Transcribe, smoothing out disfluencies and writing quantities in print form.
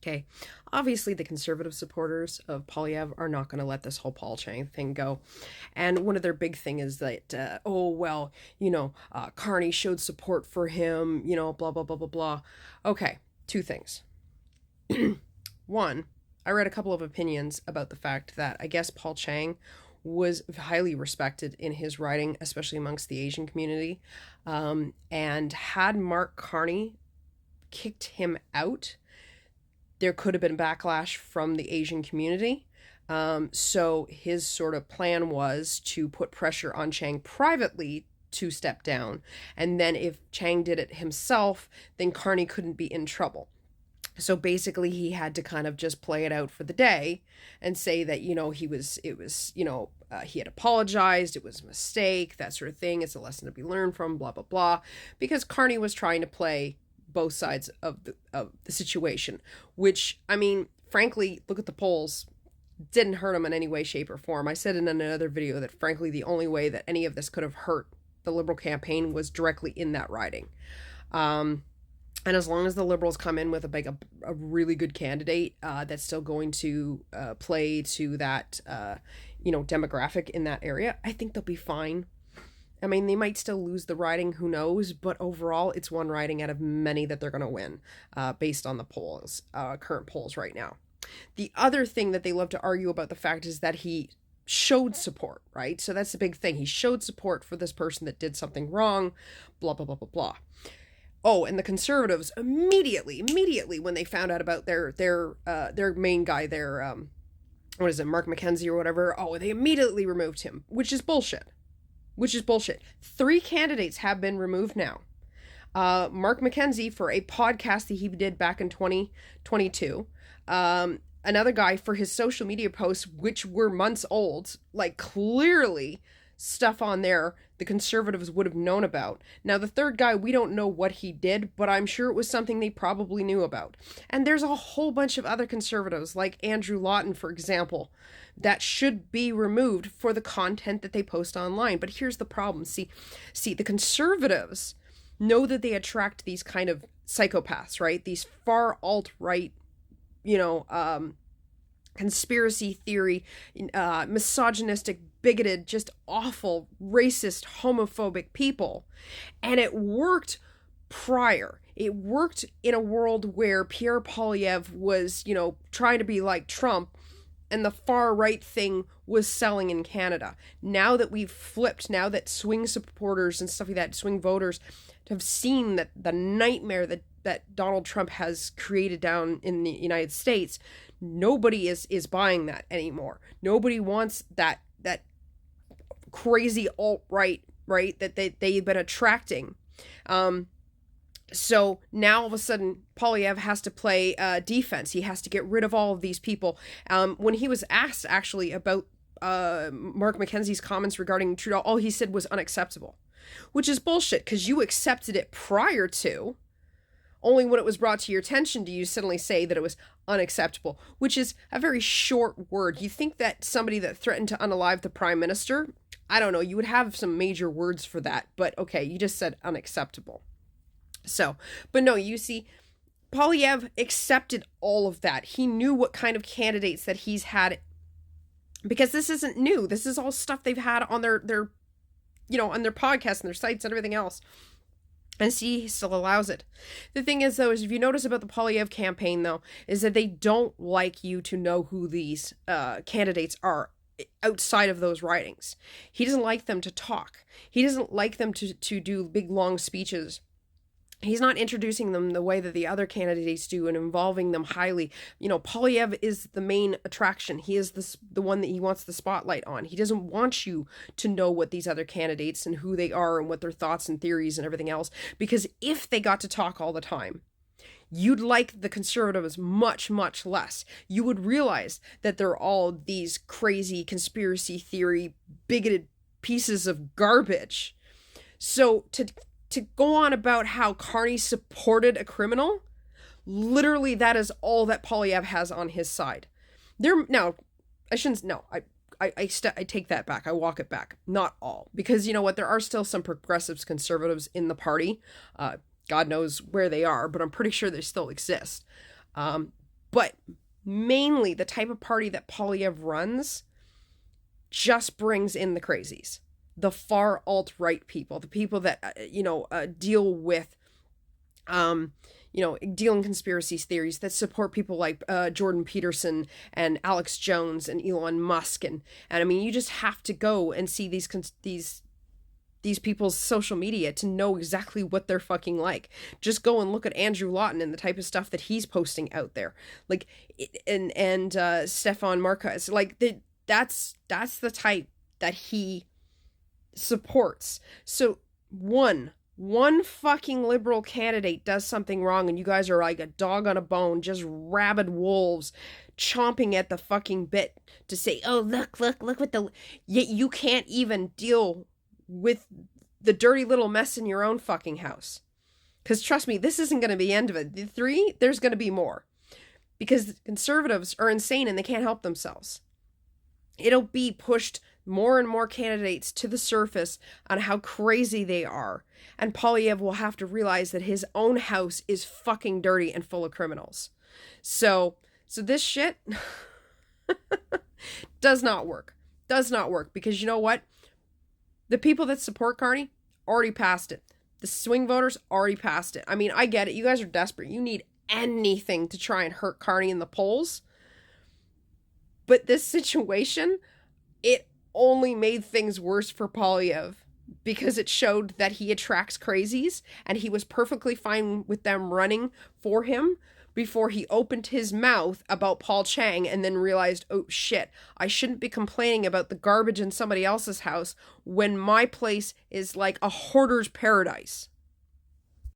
Okay. Obviously, the conservative supporters of Polyev are not going to let this whole Paul Chang thing go. And one of their big thing is that, Carney showed support for him, blah, blah, blah, blah, blah. Okay. Two things. One, I read a couple of opinions about the fact that I guess Paul Chang was highly respected in his writing, especially amongst the Asian community. And had Mark Carney kicked him out, there could have been backlash from the Asian community. So his sort of plan was to put pressure on Chang privately to step down. And then if Chang did it himself, then Carney couldn't be in trouble. So basically he had to kind of just play it out for the day and say that, he had apologized. It was a mistake, that sort of thing. It's a lesson to be learned from, blah, blah, blah. Because Carney was trying to play both sides of the situation, which, I mean, frankly, look at the polls. Didn't hurt him in any way, shape, or form. I said in another video that, frankly, the only way that any of this could have hurt the Liberal campaign was directly in that riding. And as long as the Liberals come in with a really good candidate that's still going to play to that, demographic in that area, I think they'll be fine. I mean, they might still lose the riding, who knows? But overall, it's one riding out of many that they're going to win based on the polls, current polls right now. The other thing that they love to argue about the fact is that he showed support, right? So that's the big thing. He showed support for this person that did something wrong, blah, blah, blah, blah, blah. Oh, and the Conservatives immediately, when they found out about their main guy, Mark McKenzie or whatever, they immediately removed him, which is bullshit. 3 candidates have been removed now. Mark McKenzie for a podcast that he did back in 2022. Another guy for his social media posts, which were months old, like clearly stuff on there the Conservatives would have known about. Now, the third guy, we don't know what he did, but I'm sure it was something they probably knew about. And there's a whole bunch of other Conservatives, like Andrew Lawton, for example, that should be removed for the content that they post online. But here's the problem. See, the Conservatives know that they attract these kind of psychopaths, right? These far alt-right, conspiracy theory, misogynistic, bigoted, just awful, racist, homophobic people. And it worked prior. It worked in a world where Pierre Poilievre was, trying to be like Trump, and the far right thing was selling in Canada. Now that we've flipped, now that swing supporters and stuff like that, swing voters, have seen that the nightmare that Donald Trump has created down in the United States, nobody is buying that anymore. Nobody wants that crazy alt-right, right, that they've been attracting. So now all of a sudden, Poilievre has to play defense. He has to get rid of all of these people. When he was asked, actually, about Mark McKenzie's comments regarding Trudeau, all he said was unacceptable. Which is bullshit, because you accepted it prior to. Only when it was brought to your attention do you suddenly say that it was unacceptable, which is a very short word. You think that somebody that threatened to unalive the Prime Minister, I don't know, you would have some major words for that, but okay, you just said unacceptable. So, but no, you see, Poilievre accepted all of that. He knew what kind of candidates that he's had, because this isn't new. This is all stuff they've had on their on their podcasts and their sites and everything else. And see, he still allows it. The thing is, though, is if you notice about the Poilievre campaign, though, is that they don't like you to know who these candidates are outside of those writings. He doesn't like them to talk. He doesn't like them to do big, long speeches. He's not introducing them the way that the other candidates do and involving them highly. Poilievre is the main attraction. He is the one that he wants the spotlight on. He doesn't want you to know what these other candidates and who they are and what their thoughts and theories and everything else. Because if they got to talk all the time, you'd like the Conservatives much, much less. You would realize that they're all these crazy conspiracy theory, bigoted pieces of garbage. So to go on about how Carney supported a criminal, literally that is all that Poilievre has on his side. I take that back. I walk it back. Not all. Because you know what? There are still some progressives, conservatives in the party. God knows where they are, but I'm pretty sure they still exist. But mainly the type of party that Polyev runs just brings in the crazies, the far alt-right people, the people that, deal with, deal in conspiracy theories, that support people like Jordan Peterson and Alex Jones and Elon Musk. And I mean, you just have to go and see these people's social media to know exactly what they're fucking like. Just go and look at Andrew Lawton and the type of stuff that he's posting out there. Like, and Stefan Marcus, like, that's the type that he supports. So one fucking liberal candidate does something wrong and you guys are like a dog on a bone, just rabid wolves chomping at the fucking bit to say, oh, look what yet you can't even deal with the dirty little mess in your own fucking house. Because trust me, this isn't going to be the end of it. There's going to be more. Because conservatives are insane and they can't help themselves. It'll be pushed more and more candidates to the surface on how crazy they are. And Polyev will have to realize that his own house is fucking dirty and full of criminals. So this shit does not work. Does not work. Because you know what? The people that support Carney already passed it. The swing voters already passed it. I mean, I get it. You guys are desperate. You need anything to try and hurt Carney in the polls. But this situation, it only made things worse for Polyev because it showed that he attracts crazies and he was perfectly fine with them running for him before he opened his mouth about Paul Chang and then realized, oh shit, I shouldn't be complaining about the garbage in somebody else's house when my place is like a hoarder's paradise.